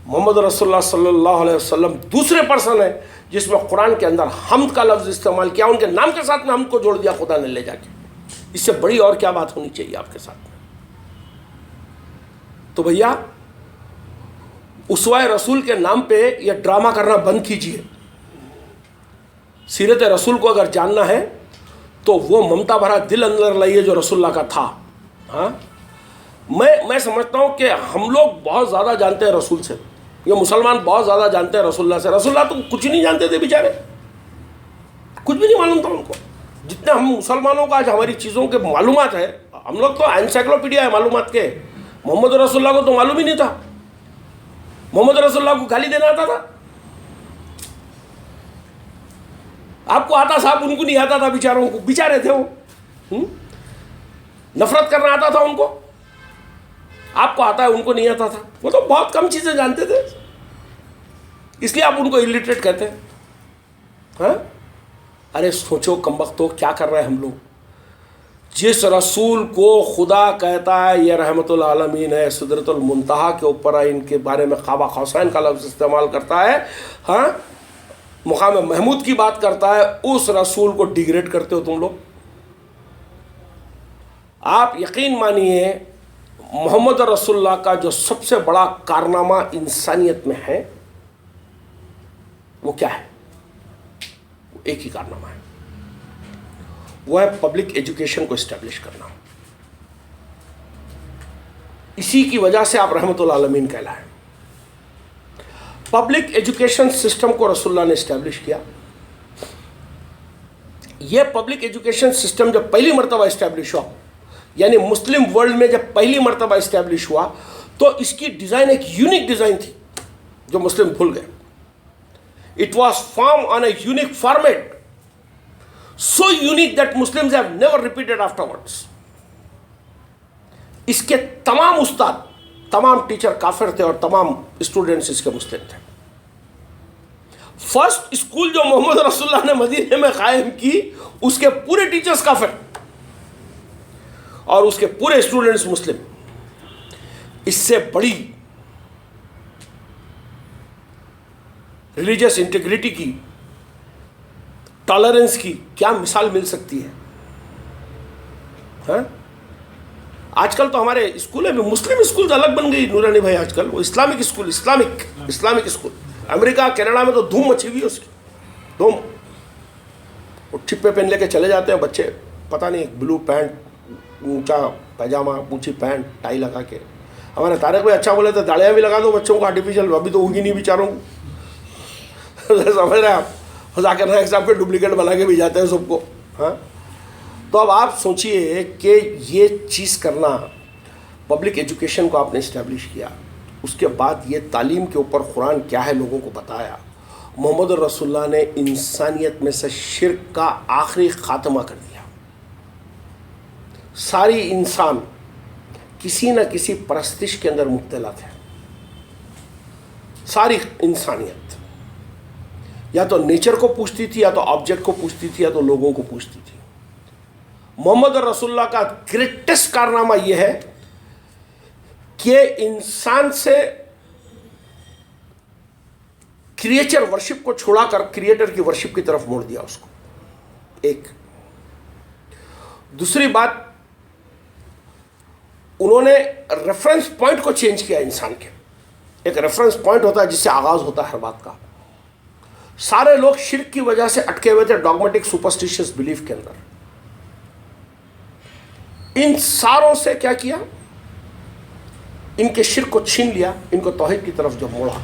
मोहम्मद रसूलुल्लाह सल्लल्लाहु अलैहि वसल्लम दूसरे पर्सन है जिसमें कुरान के अंदर हमद का लफ्ज़ इस्तेमाल किया, उनके नाम के साथ में हमद को जोड़ दिया खुदा ने ले जाके। इससे बड़ी और क्या बात होनी चाहिए आपके साथ में? तो भैया उसवाए रसूल के नाम पे ये ड्रामा करना बंद कीजिए। सीरत रसूल को अगर जानना है तो वो ममता भरा दिल अंदर लाइए जो रसूलुल्लाह का था। हाँ, मैं समझता हूँ कि हम लोग बहुत ज़्यादा जानते हैं रसूल से, ये मुसलमान बहुत ज़्यादा जानते हैं रसूलुल्लाह से। रसूलुल्लाह तो कुछ नहीं जानते थे बेचारे, कुछ भी नहीं मालूम था उनको। जितने हम मुसलमानों को आज हमारी चीज़ों के मालूमात है, हम लोग तो एनसाइक्लोपीडिया है मालूमात के। मोहम्मद रसूलुल्लाह को तो मालूम ही नहीं था। मोहम्मद रसूलुल्लाह को गाली देना आता था? आपको आता साहब, उनको नहीं आता था बेचारों को, बेचारे थे वो। नफरत करना आता था उनको, आपको आता है, उनको नहीं आता था। वो तो बहुत कम चीज़ें जानते थे, इसलिए आप उनको इलिटरेट कहते हैं। हाँ, अरे सोचो कमबख्तो, क्या कर रहे हैं हम लोग। जिस रसूल को खुदा कहता है ये रहमतुल आलमीन है, सिदरतुल मुंतहा के ऊपर है, इनके बारे में ख्वाबा खौसैन का लफ्ज़ इस्तेमाल करता है, हाँ, मुकाम महमूद की बात करता है, उस रसूल को डिग्रेड करते हो तुम लोग। आप यकीन मानिए मोहम्मद रसूलुल्लाह का जो सबसे बड़ा कारनामा इंसानियत में है वो क्या है? वो एक ही कारनामा है, वो है पब्लिक एजुकेशन को इस्टेब्लिश करना। इसी की वजह से आप रहमतुल आलमीन कहलाए। पब्लिक एजुकेशन सिस्टम को रसूलुल्लाह ने इस्टेब्लिश किया। यह पब्लिक एजुकेशन सिस्टम जब पहली मरतबा इस्टेब्लिश हुआ, यानी मुस्लिम वर्ल्ड में जब पहली मरतबा इस्टेब्लिश हुआ, तो इसकी डिज़ाइन एक यूनिक डिज़ाइन थी जो मुस्लिम भूल गए। It was form on a unique format, so unique that Muslims have never repeated afterwards. इसके तमाम उस्ताद, तमाम टीचर काफिर थे और तमाम स्टूडेंट्स इसके मुस्लिम थे। फर्स्ट स्कूल जो मोहम्मद रसूलुल्लाह ने मदीने में कायम की, उसके पूरे टीचर्स काफिर और उसके पूरे स्टूडेंट्स मुस्लिम। इससे बड़ी रिलीजियस इंटीग्रिटी की, टॉलरेंस की क्या मिसाल मिल सकती है? हाँ? आजकल तो हमारे स्कूल में मुस्लिम स्कूल अलग बन गई नूरानी भाई। आजकल वो Islamic school, Islamic school, America Canada में तो धूम मची हुई है उसकी, धूम। वो छिप्पे पहन लेके चले जाते हैं बच्चे, पता नहीं, ब्लू पैंट, ऊंचा पैजामा, ऊंची पैंट, टाई लगा के। हमारे तारक भाई अच्छा बोले तो दाढ़ियाँ भी लगा दो बच्चों को आर्टिफिशियल, अभी तो उगी नहीं बेचारों को। समझ रहे हैं आप? जाकर ना एग्जाम पे डुप्लीकेट बना के भी जाते हैं सबको। हाँ, तो अब आप सोचिए कि ये चीज़ करना, पब्लिक एजुकेशन को आपने इस्टेब्लिश किया, उसके बाद ये तालीम के ऊपर कुरान क्या है लोगों को बताया। मोहम्मद रसूलुल्लाह ने इंसानियत में से शिर्क का आखिरी खात्मा कर दिया। सारी इंसान किसी न किसी परस्तिश के अंदर मुब्तला थे, सारी इंसानियत या तो नेचर को पूछती थी, या तो ऑब्जेक्ट को पूछती थी, या तो लोगों को पूछती थी। मोहम्मद रसूलुल्लाह का ग्रेटेस्ट कारनामा यह है कि इंसान से क्रिएचर वर्शिप को छुड़ाकर क्रिएटर की वर्शिप की तरफ मोड़ दिया उसको। एक दूसरी बात, उन्होंने रेफरेंस पॉइंट को चेंज किया इंसान के। एक रेफरेंस पॉइंट होता है जिससे आगाज होता है हर बात का। सारे लोग शिर्क की वजह से अटके हुए थे डॉगमेटिक सुपरस्टिशियस बिलीफ के अंदर। इन सारों से क्या किया? इनके शिर्क को छीन लिया, इनको तौहीद की तरफ जब मोड़ा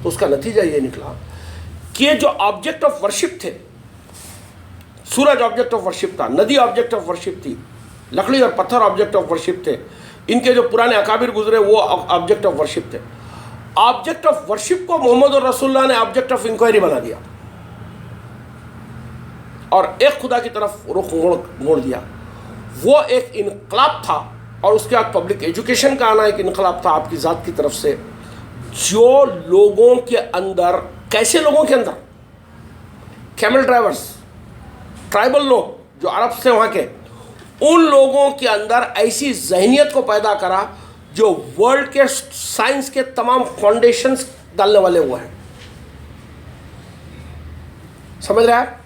तो उसका नतीजा ये निकला कि जो ऑब्जेक्ट ऑफ वर्शिप थे, सूरज ऑब्जेक्ट ऑफ वर्शिप था, नदी ऑब्जेक्ट ऑफ वर्शिप थी, लकड़ी और पत्थर ऑब्जेक्ट ऑफ वर्शिप थे, इनके जो पुराने अकाबिर गुजरे वो ऑब्जेक्ट ऑफ वर्शिप थे। ऑब्जेक्ट ऑफ वर्शिप को मोहम्मद रसूलुल्लाह ने ऑब्जेक्ट ऑफ इंक्वायरी बना दिया और एक खुदा की तरफ रुख मोड़ दिया। वो एक इनकलाब था और उसके बाद पब्लिक एजुकेशन का आना एक इनकलाब था आपकी ज़ात की तरफ से, जो लोगों के अंदर, कैसे लोगों के अंदर, कैमल ड्राइवर्स, ट्राइबल लोग जो अरब से वहाँ के, उन लोगों के अंदर ऐसी जहनियत को पैदा करा जो वर्ल्ड के साइंस के तमाम फाउंडेशंस डालने वाले वो हैं। समझ रहे हैं?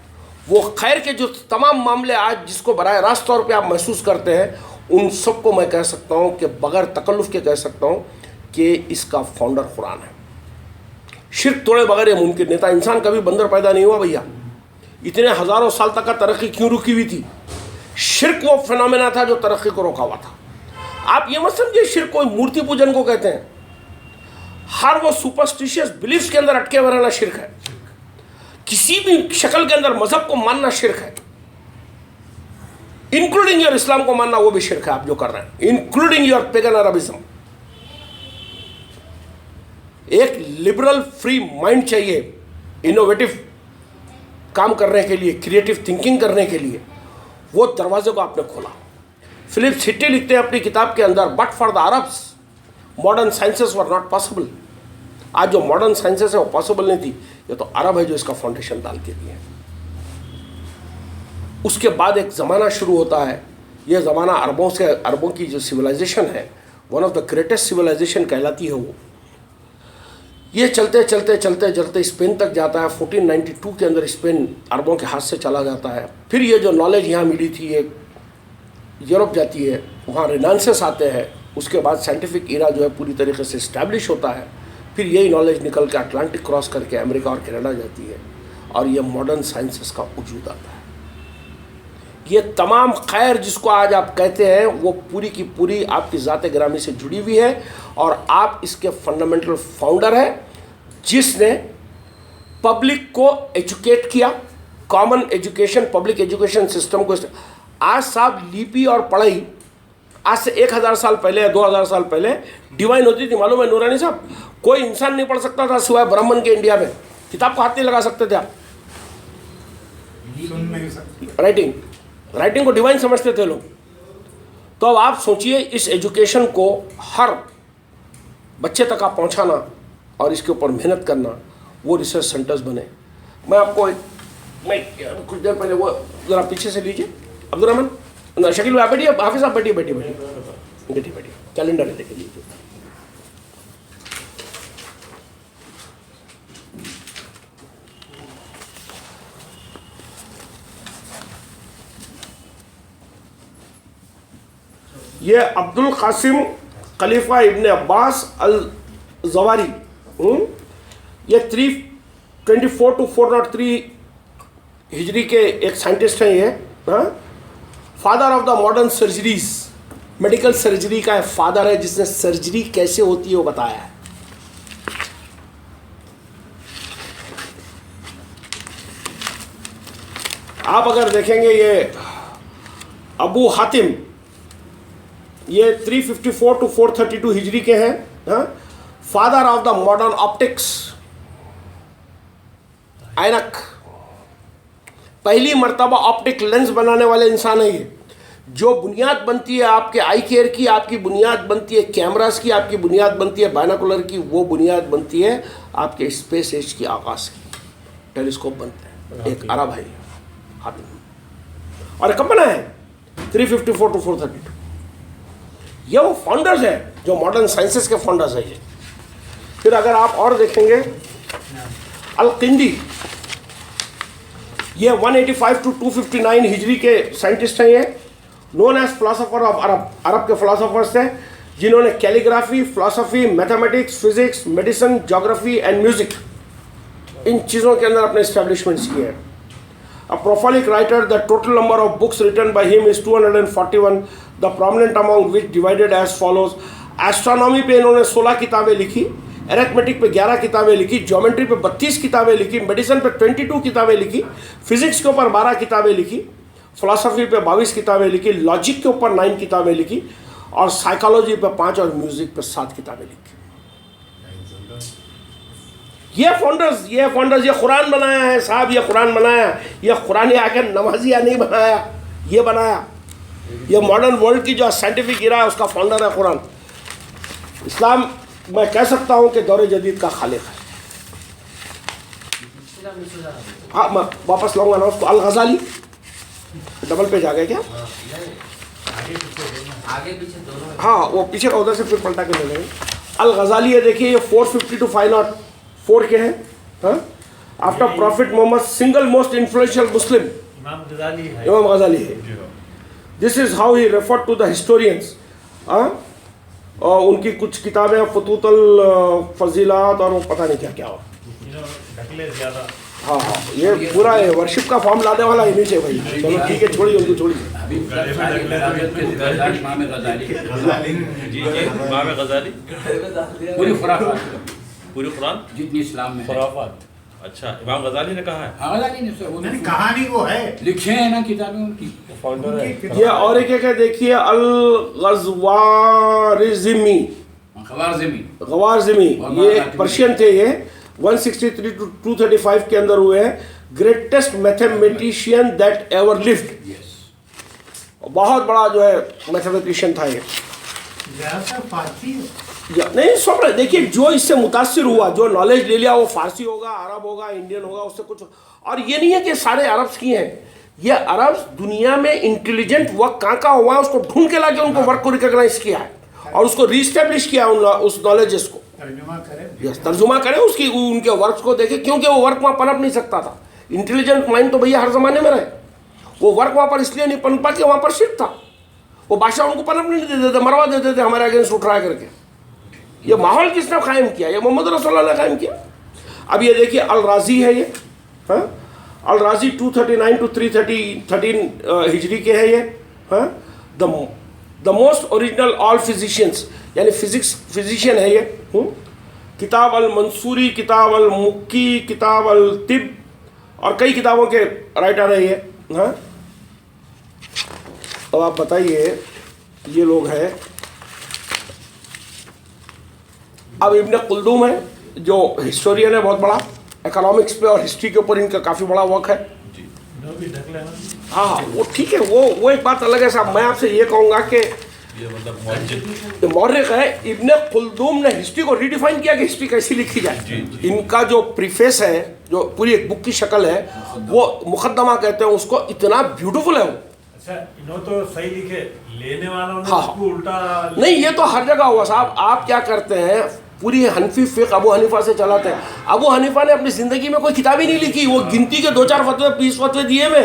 वो खैर के जो तमाम मामले आज जिसको बराह रास्त तौर पे आप महसूस करते हैं, उन सबको मैं कह सकता हूं कि बगैर तकल्लुफ के कह सकता हूं कि इसका फाउंडर कुरान है। शिर्क तोड़े बगैर ये मुमकिन नहीं था। इंसान कभी बंदर पैदा नहीं हुआ भैया। इतने हज़ारों साल तक का तरक्की क्यों रुकी हुई थी? शिर्क वो फिनोमेना था जो तरक्की को रोका हुआ था। आप ये मत समझिए शिर्क कोई मूर्ति पूजन को कहते हैं। हर वो सुपरस्टिशियस बिलीफ्स के अंदर अटके हुए रहना शिर्क है। किसी भी शक्ल के अंदर मजहब को मानना शिर्क है, इंक्लूडिंग योर इस्लाम को मानना वो भी शिर्क है आप जो कर रहे हैं, इंक्लूडिंग योर पेगन अरबिज्म। एक लिबरल फ्री माइंड चाहिए इनोवेटिव काम करने के लिए, क्रिएटिव थिंकिंग करने के लिए। वो दरवाजे को आपने खोला। फिलिप सिट्टी लिखते हैं अपनी किताब के अंदर, but for the Arabs modern sciences were not possible. आज जो मॉडर्न साइंसेस है वो पॉसिबल नहीं थी, ये तो अरब है जो इसका फाउंडेशन डाल के दिए। उसके बाद एक ज़माना शुरू होता है। यह ज़माना अरबों की जो सिविलाइजेशन है, one of the greatest civilisation कहलाती है वो। ये चलते चलते चलते चलते स्पेन तक जाता है। 1492 के अंदर स्पेन अरबों के हाथ से चला जाता है। फिर ये जो नॉलेज यहाँ मिली थी ये यूरोप जाती है, वहाँ रिनांसेस आते हैं। उसके बाद साइंटिफिक इरा जो है पूरी तरीके से इस्टेब्लिश होता है। फिर यही नॉलेज निकल के अटलांटिक क्रॉस करके अमेरिका और कनाडा जाती है और ये मॉडर्न साइंसेस का वजूद आता है। ये तमाम खैर जिसको आज आप कहते हैं वो पूरी की पूरी आपकी ज़ात ग्रामी से जुड़ी हुई है और आप इसके फंडामेंटल फाउंडर हैं जिसने पब्लिक को एजुकेट किया। Common education, public education system को। आज साहब लिपि और पढ़ाई आज से 1000 साल पहले या 2000 साल पहले डिवाइन होती थी, मालूम है नूरानी साहब? कोई इंसान नहीं पढ़ सकता था सिवाय ब्राह्मण के इंडिया में। किताब को हाथ नहीं लगा सकते थे आप। राइटिंग को डिवाइन समझते थे लोग। तो अब आप सोचिए इस एजुकेशन को हर बच्चे तक आप पहुंचाना और इसके ऊपर मेहनत करना, वो रिसर्च सेंटर्स बने। मैं आपको कुछ देर पहले वो ज़रा पीछे से लीजिए अब्दुल रहमान, शकील भाई बैठिए, हाफिज साहब बैठिए, कैलेंडर है देख लीजिए। ये अब्दुल कासिम खलीफा इब्ने अब्बास अल जवारी, ये 324 to 403 हिजरी के एक साइंटिस्ट हैं। ये father of the modern surgeries, medical surgery का फादर है जिसने सर्जरी कैसे होती है वो बताया है। आप अगर देखेंगे ये अबू हातिम, ये 354 to 432 हिजरी के हैं। Father of the modern optics, ऐनक, पहली मर्तबा ऑप्टिक लेंस बनाने वाले इंसान है ये। जो बुनियाद बनती है आपके आई केयर की, आपकी बुनियाद बनती है कैमरास की, आपकी बुनियाद बनती है बायनोकुलर की, वो बुनियाद बनती है आपके स्पेस एज की, आकाश की। टेलीस्कोप बनते हैं। एक अरब है हातिम, और कब बना है? 354 to 432। ये वो फाउंडर्स है जो मॉडर्न साइंसेस के फाउंडर्स है ये। फिर अगर आप और देखेंगे अल-किंदी, ये 185 to 259 हिजरी के साइंटिस्ट हैं। ये known as philosopher of Arab, अरब के फिलोसोफर्स हैं जिन्होंने calligraphy, philosophy, mathematics, physics, medicine, geography and music, इन चीज़ों के अंदर अपने इस्टेब्लिशमेंट्स किए हैं। A prolific writer, the total number of books written by him is 241, the prominent among which divided as follows. Astronomy पे इन्होंने 16 किताबें लिखी, अरिथमेटिक पे 11 किताबें लिखी, ज्योमेट्री पे 32 किताबें लिखी, मेडिसिन पे 22 किताबें लिखी, फिजिक्स के ऊपर 12 किताबें लिखी, फिलोसफी पे 22 किताबें लिखी, लॉजिक के ऊपर 9 किताबें लिखी और साइकोलॉजी पे 5 और म्यूजिक पे 7 किताबें लिखी। ये फाउंडर्स ये कुरान बनाया है साहब, ये कुरान बनाया, ये कुरान आकर नमाजिया नहीं बनाया, ये बनाया। ये मॉडर्न वर्ल्ड की जो साइंटिफिक इरा है उसका फाउंडर है कुरान। इस्लाम मैं कह सकता हूँ कि दौरे जदीद का खालिक है। हाँ मैं वापस लाऊंगा ना उसको। अल गज़ाली डबल पेज आ गए क्या? आगे पीछे दोनों। हाँ वो पीछे का उधर से फिर पलटा के ले लेंगे। अल गजाली है, देखिए ये 450 to 504 के हैं। हाँ, after prophet Muhammad single most influential Muslim Imam Ghazali है। इमाम गजाली है। This is how he refer to the historians. और उनकी कुछ किताबें फतूतल फजीलात और वो पता नहीं क्या क्या हो। ढकले ज्यादा। हाँ हाँ, ये पूरा है वर्शिप का फॉर्म लाने वाला ही नीचे भाई। चलो ठीक है, छोड़िए उनको, छोड़िए। इमाम गजाली पूरी खुराफात, पूरी कुरान जितनी इस्लाम में है। खुराफात। अच्छा, इमाम गजाली ने कहा है। हाँ, गजाली ने सर नहीं, कहानी वो है, लिखे हैं ना किताबें उनकी। फाउंडर है। ये और एक है, देखिए अल गज़वारिज़मी, गवारज़मी, ये पर्शियन थे। ये 163 to 235 के अंदर हुए हैं। Greatest mathematician that ever lived. बहुत बड़ा जो है मैथमेटिशियन था ये। ज्यादातर फारसी है। नहीं सब देखिए, जो इससे मुतासिर हुआ, जो नॉलेज ले लिया, वो फारसी होगा, अरब होगा, इंडियन होगा, उससे कुछ। और ये नहीं है कि सारे अरब्स की हैं, ये अरब्स दुनिया में इंटेलिजेंट वर्क कहाँ हुआ है उसको ढूंढ के लाके उनको वर्क को रिकॉग्नाइज किया है और उसको रीस्टेब्लिश किया उस नॉलेजेस को। तर्जुमा करे उसकी, उनके वर्क्स को देखे, क्योंकि वो वर्क वहाँ पनप नहीं सकता था। इंटेलिजेंट माइंड तो भैया हर जमाने में रहे, वो वर्क वहाँ पर इसलिए नहीं पनपा कि वहाँ पर शिफ्ट था। वो बादशाह उनको पनप नहीं देते थे, मरवा देते थे हमारे अगेंस्ट उठ रहा करके। ये माहौल किसने कायम किया? ये मोहम्मद रसूलुल्लाह ने कायम किया। अब ये देखिए अल राजी है ये। हाँ, अल राजी 239 to 313 हिजरी के है ये। हाँ, the most original all physicians, यानी फिजिशियन है ये। किताब अल मंसूरी, किताब अल मुक्की, किताब अल तिब और कई किताबों के राइटर है ये। हाँ, तो आप बताइए, ये लोग हैं। अब इब्न कुल्दूम है जो हिस्टोरियन है, बहुत बड़ा, इकोनॉमिक्स पे और हिस्ट्री के ऊपर इनका काफ़ी बड़ा वर्क है। हाँ हाँ, वो ठीक है, वो एक बात अलग है साहब। मैं आपसे ये कहूँगा कि ये मतलब मौर्रिख है, इब्न कुल्दूम ने हिस्ट्री को रीडिफाइन किया कि हिस्ट्री कैसी लिखी जाए। इनका जो प्रीफेस है, जो पूरी एक बुक की शक्ल है, वो मुकद्दमा कहते हैं उसको, इतना ब्यूटीफुल है वो। अच्छा, इन्होंने तो सही लिखे, लेने वालों ने हाँ, उसको उल्टा। नहीं, ये तो हर जगह हुआ साहब। आप क्या करते हैं, पूरी हनफी फिक़्ह अबू हनीफा से चलाते हैं। अबू हनीफा ने अपनी ज़िंदगी में कोई किताब ही नहीं लिखी, वो गिनती के 2-4 फतवे 20 फतवे दिए हुए।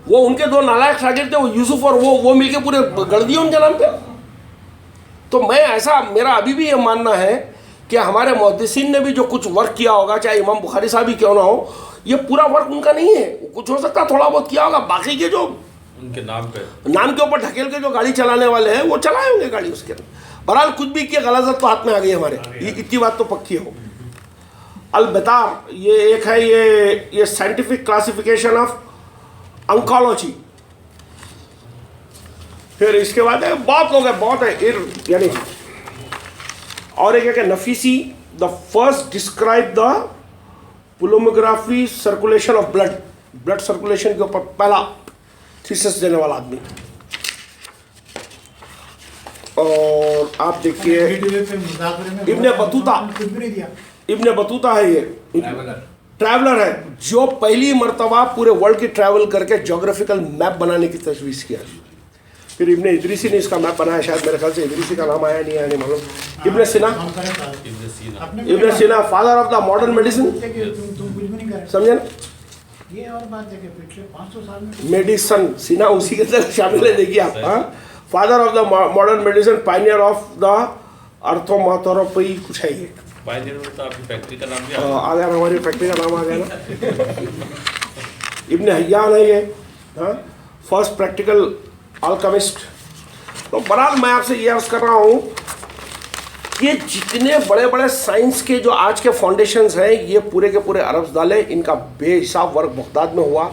वो उनके 2 नालायक शागिर्द थे, वो यूसुफ और वो मिलके पूरे गढ़ दिए उनके नाम पे। तो मैं ऐसा, मेरा अभी भी ये मानना है कि हमारे मुहद्दिसीन ने भी जो कुछ वर्क किया होगा, चाहे इमाम बुखारी साहब ही क्यों ना हो, ये पूरा वर्क उनका नहीं है। कुछ हो सकता थोड़ा बहुत किया होगा, बाकी के जो उनके नाम के ऊपर ढकेल के जो गाड़ी चलाने वाले हैं वो चलाए होंगे गाड़ी उसके अंदर। बहरहाल कुछ भी किया, गलत तो हाथ में आ गई हमारे, इतनी बात तो पक्की हो। अल-बतार ये एक है, ये साइंटिफिक क्लासिफिकेशन ऑफ अंकोलॉजी। फिर इसके बाद है, बहुत लोग हैं, बहुत है, यानी और एक है Nafisi, the first describe the pulmonary circulation of blood circulation के ऊपर पहला थीसिस देने वाला आदमी। और आप देखिए इब्ने बतूता है, ये ट्रैवलर है जो पहली मर्तबा पूरे वर्ल्ड की ट्रैवल करके ज्योग्राफिकल मैप बनाने की तजवीज़ किया। फिर इब्ने इदरीसी ने इसका मैप बनाया, शायद मेरे ख्याल से इदरीसी का नाम आया नहीं आया, नहीं मालूम। इब्ने सीना father of the modern medicine, समझे ना? ये और बात है कि पिछले 500 साल में मेडिसन, सीना उसी के अंदर शामिल है। देखिए आप, हाँ, father of the modern medicine, pioneer of the aromatherapy, कुछ है ये। पायनियर में तो आपकी फैक्ट्री का नाम भी आ गया, हमारी फैक्ट्री का नाम आ गया ना। इब्ने हय्यान है ये, हाँ, फर्स्ट प्रैक्टिकल अल्केमिस्ट। तो बहरहाल मैं आपसे ये अर्ज कर रहा हूँ कि जितने बड़े बड़े साइंस के जो आज के फाउंडेशंस हैं, ये पूरे के पूरे अरब्स डाले। इनका बेहिसाब वर्क बगदाद में हुआ।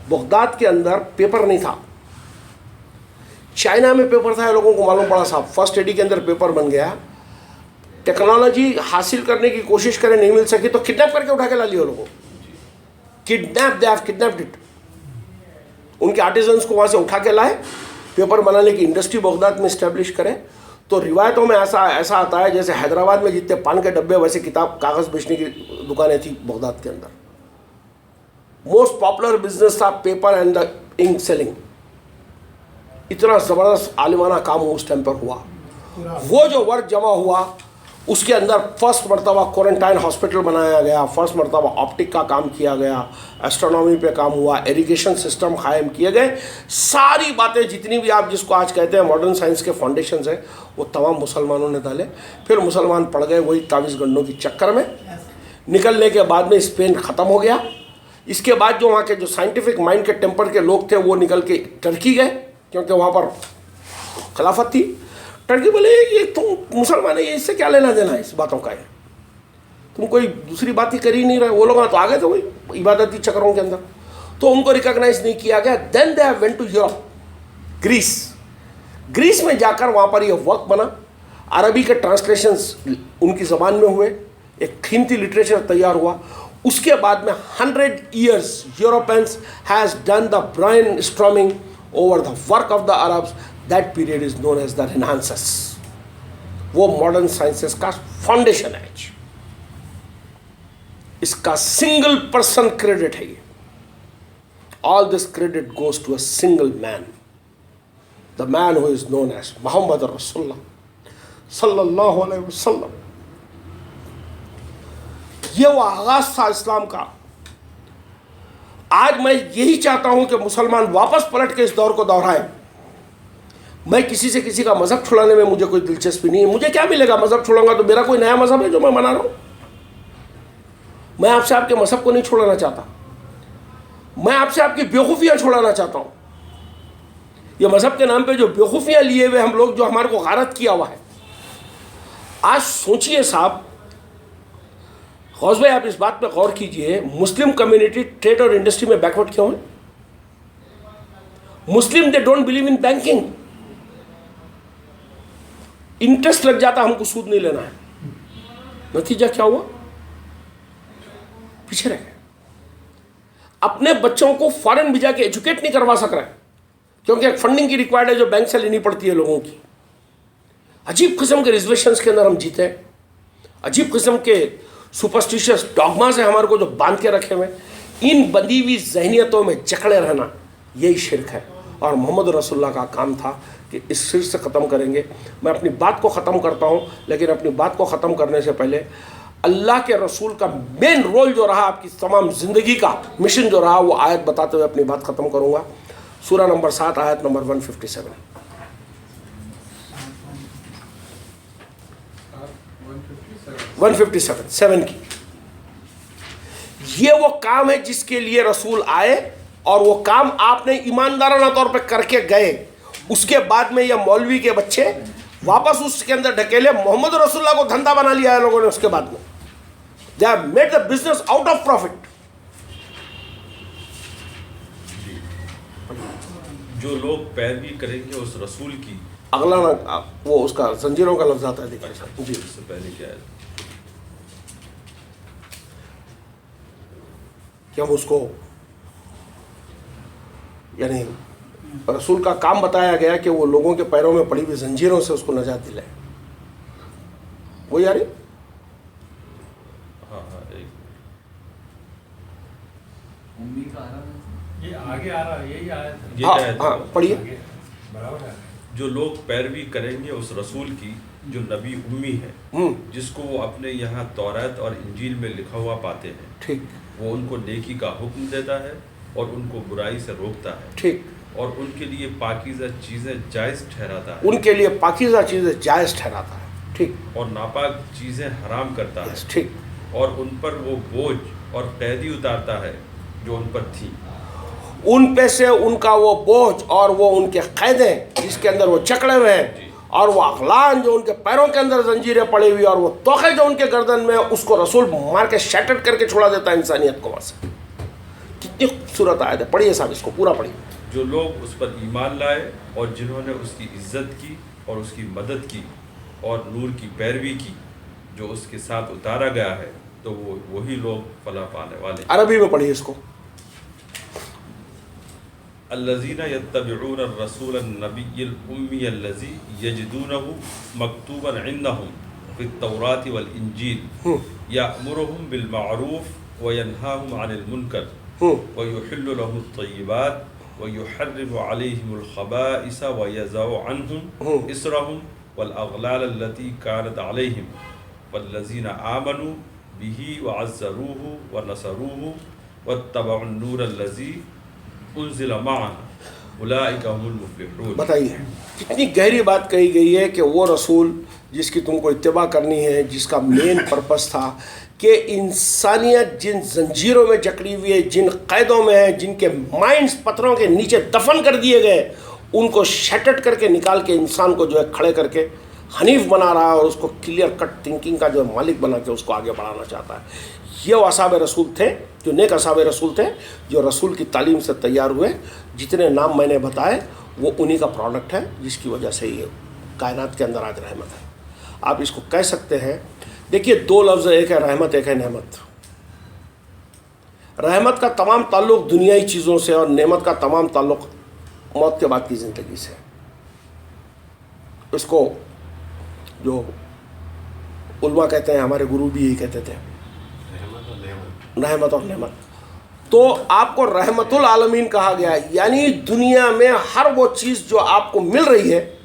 बगदाद के अंदर पेपर नहीं था, चाइना में पेपर था, ये लोगों को मालूम पड़ा साहब। फर्स्ट एडी के अंदर पेपर बन गया। टेक्नोलॉजी हासिल करने की कोशिश करें, नहीं मिल सकी तो किडनैप करके उठा के ला लिया लोगों। Kidnap, they have kidnapped it. उनके आर्टिजन्स को वहाँ से उठा के लाए, पेपर बनाने की इंडस्ट्री बगदाद में इस्टेब्लिश करें। तो रिवायतों में ऐसा आता है जैसे हैदराबाद में जितने पान के डब्बे, वैसे किताब कागज़ बेचने की दुकानें थी बगदाद के अंदर। मोस्ट पॉपुलर बिजनेस था paper and the ink selling. इतना ज़बरदस्त आलिमाना काम उस टाइम पर हुआ। पूरा वो जो वर्क जमा हुआ उसके अंदर फर्स्ट मरतबा क्वारंटाइन हॉस्पिटल बनाया गया, फर्स्ट मरतबा ऑप्टिक का काम किया गया, एस्ट्रोनॉमी पे काम हुआ, इरिगेशन सिस्टम कायम किए गए। सारी बातें जितनी भी आप जिसको आज कहते हैं मॉडर्न साइंस के फाउंडेशंस हैं वो तमाम मुसलमानों ने डाले। फिर मुसलमान पड़ गए वही तावीज़ गंडों की चक्कर में। निकलने के बाद में स्पेन ख़त्म हो गया। इसके बाद जो वहाँ के जो साइंटिफिक माइंड के टेम्पर के लोग थे वो निकल के टर्की गए, क्योंकि वहाँ पर खिलाफत थी। टर्की बोले ये तुम मुसलमान है, ये इससे क्या लेना देना है इस बातों का है, तुम कोई दूसरी बात ही कर ही नहीं रहे। वो लोग तो आ गए थे वही इबादती चक्रों के अंदर, तो उनको रिकॉग्नाइज नहीं किया गया। Then they went to Europe, Greece में जाकर वहाँ पर ये वर्क बना। अरबी के ट्रांसलेशंस उनकी ज़बान में हुए, एक कीमती लिटरेचर तैयार हुआ। उसके बाद में 100 years Europeans has done the brainstorming over the work of the Arabs. That period is known as the renaissance. वो मॉडर्न साइंसेस का फाउंडेशन है। इसका सिंगल पर्सन क्रेडिट है ये। All this credit goes to a single man, the man who is known as Muhammad रसूलुल्लाह सल्लल्लाहु अलैहि वसल्लम। ये वो आगाज था इस्लाम का। आज मैं यही चाहता हूं कि मुसलमान वापस पलट के इस दौर को दोहराए। मैं किसी से किसी का मजहब छुड़ाने में मुझे कोई दिलचस्पी नहीं है। मुझे क्या मिलेगा मजहब छुड़ाऊंगा तो? मेरा कोई नया मजहब है जो मैं मना रहा हूं? मैं आपसे आपके मजहब को नहीं छुड़ाना चाहता, मैं आपसे आपकी बेवकूफ़ियाँ छुड़ाना चाहता हूँ। ये मजहब के नाम पे जो बेवकूफ़ियाँ लिए हुए हम लोग, जो हमारे को गारत किया हुआ है। आज सोचिए साहब, गौस भाई आप इस बात पे गौर कीजिए, मुस्लिम कम्युनिटी ट्रेड और इंडस्ट्री में बैकवर्ड क्यों है? Muslim they don't believe in banking. Interest लग जाता, हमको सूद नहीं लेना है। नतीजा क्या हुआ? पीछे रह गए। अपने बच्चों को फॉरेन भेजा के एजुकेट नहीं करवा सक रहे, क्योंकि एक फंडिंग की रिक्वायर्ड है जो बैंक से लेनी पड़ती है लोगों की। अजीब किस्म के रिजर्वेशंस के अंदर हम जीते, अजीब किस्म के सुपरस्टिशियस डॉगमा से हमारे को जो बांध के रखे हुए। इन बंधी हुई जहनियतों में जकड़े रहना यही शिरक है। और मोहम्मद रसूलुल्लाह का काम था कि इस शिरक से ख़त्म करेंगे। मैं अपनी बात को ख़त्म करता हूँ, लेकिन अपनी बात को ख़त्म करने से पहले अल्लाह के रसूल का मेन रोल जो रहा, आपकी तमाम ज़िंदगी का मिशन जो रहा, वो आयत बताते हुए अपनी बात ख़त्म करूँगा। सूरा नंबर 7 आयत नंबर 157। 157 7 की। ये वो काम है जिसके लिए रसूल आए, और वो काम आपने ईमानदाराना तौर पे करके गए। उसके बाद में ये मौलवी के बच्चे वापस उसके अंदर ढकेले। मोहम्मद रसूलुल्लाह को धंधा बना लिया है लोगों ने। उसके बाद में they have made the business out of profit. जो लोग पैरवी करेंगे उस रसूल की, अगला ना वो उसका जंजीरों का लफ्ज आता है, देखिए अच्छा, जी। इससे पहले क्या है? कि हम उसको, यानी रसूल का काम बताया गया कि वो लोगों के पैरों में पड़ी हुई जंजीरों से उसको नजात दिलाए। वो यार हाँ हाँ, एक ये आगे आ रहा है, यही आया था। ये हाँ क्या है? हाँ पढ़िए। आगे बराबर है। जो लोग पैरवी करेंगे उस रसूल की जो नबी उम्मी है, जिसको वो अपने यहाँ तौरात और इंजील में लिखा हुआ पाते हैं, ठीक वो उनको नेकी का हुक्म देता है और उनको बुराई से रोकता है, ठीक। और उनके लिए पाकीज़ा चीज़ें जायज़ ठहराता है, उनके लिए पाकीज़ा चीज़ें जायज़ ठहराता है, ठीक। और नापाक चीज़ें हराम करता है, ठीक। और उन पर वो बोझ और कैदी उतारता है जो उन पर थी। उन पे से उनका वो बोझ और वो उनके कैदें जिसके अंदर वो चकड़े हुए हैं, और वो अखलान जो उनके पैरों के अंदर जंजीरें पड़ी हुई, और वो तोखे जो उनके गर्दन में, उसको रसूल मार के शैटर्ड करके छोड़ा देता है इंसानियत को वहाँ से। कितनी खूबसूरत आयत है, पढ़िए साहब, इसको पूरा पढ़िए। जो लोग उस पर ईमान लाए और जिन्होंने उसकी इज्जत की और उसकी मदद की और नूर की पैरवी की जो उसके साथ उतारा गया है, तो वो वही लोग फलाह पाने वाले। अरबी में पढ़िए इसको। अल्लज़ीना यत्तबिऊन अर्रसूल अन्नबिय्यिल उम्मी अल्लज़ी यजिदूनहु मक्तूबन इन्दहुम फित्तौराति वल इंजील यअमुरुहुम बिल मारूफ व यनहाहुम अनिल मुनकर व युहिल्लु लहुमुत तय्यिबात व युहर्रिमु अलैहिमुल खबाइस व यज़उ अन्हुम इसरहुम वल अगलाल अल्लती कानत अलैहिम वल्लज़ीना आमनू बिही व अज़्ज़रूहु व नसरूहु वत्तबउन नूर अल्लज़ी उन्ज़िला मअहु उलाइका हुमुल मुफ़्लिहून। बताइए कितनी गहरी बात कही गई है कि वो रसूल जिसकी तुमको इत्तिबा करनी है, जिसका मेन पर्पस था कि इंसानियत जिन जंजीरों में जकड़ी हुई है, जिन कैदों में है, जिनके माइंड्स पत्थरों के नीचे दफन कर दिए गए, उनको शैटर्ड करके निकाल के इंसान को जो है खड़े करके हनीफ बना रहा है और उसको क्लियर कट थिंकिंग का जो है मालिक बना के उसको आगे बढ़ाना चाहता है। ये वो असाब रसूल थे जो नेक असाब रसूल थे, जो रसूल की तालीम से तैयार हुए। जितने नाम मैंने बताए वो उन्हीं का प्रोडक्ट है, जिसकी वजह से ये कायनात के अंदर आज रहमत है। आप इसको कह सकते हैं, देखिए दो लफ्ज़, एक है रहमत, एक है नेमत। रहमत का तमाम ताल्लुक़ दुनियाई चीज़ों से और नेमत का तमाम ताल्लुक़ मौत के बाद की ज़िंदगी से। इसको जो उल्मा कहते हैं, हमारे गुरु भी यही कहते थे, रहमत और नेमत। तो आपको रहमतुल आलमीन कहा गया है, यानी दुनिया में हर वो चीज़ जो आपको मिल रही है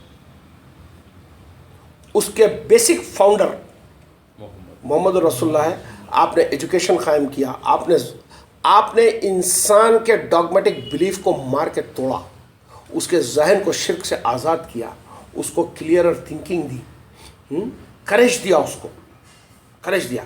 उसके बेसिक फाउंडर मोहम्मद रसूलुल्लाह है। आपने एजुकेशन कायम किया, आपने इंसान के डॉगमेटिक बिलीफ को मार के तोड़ा, उसके जहन को शिर्क से आज़ाद किया, उसको क्लियरर थिंकिंग दी, करेज दिया, उसको करेज दिया।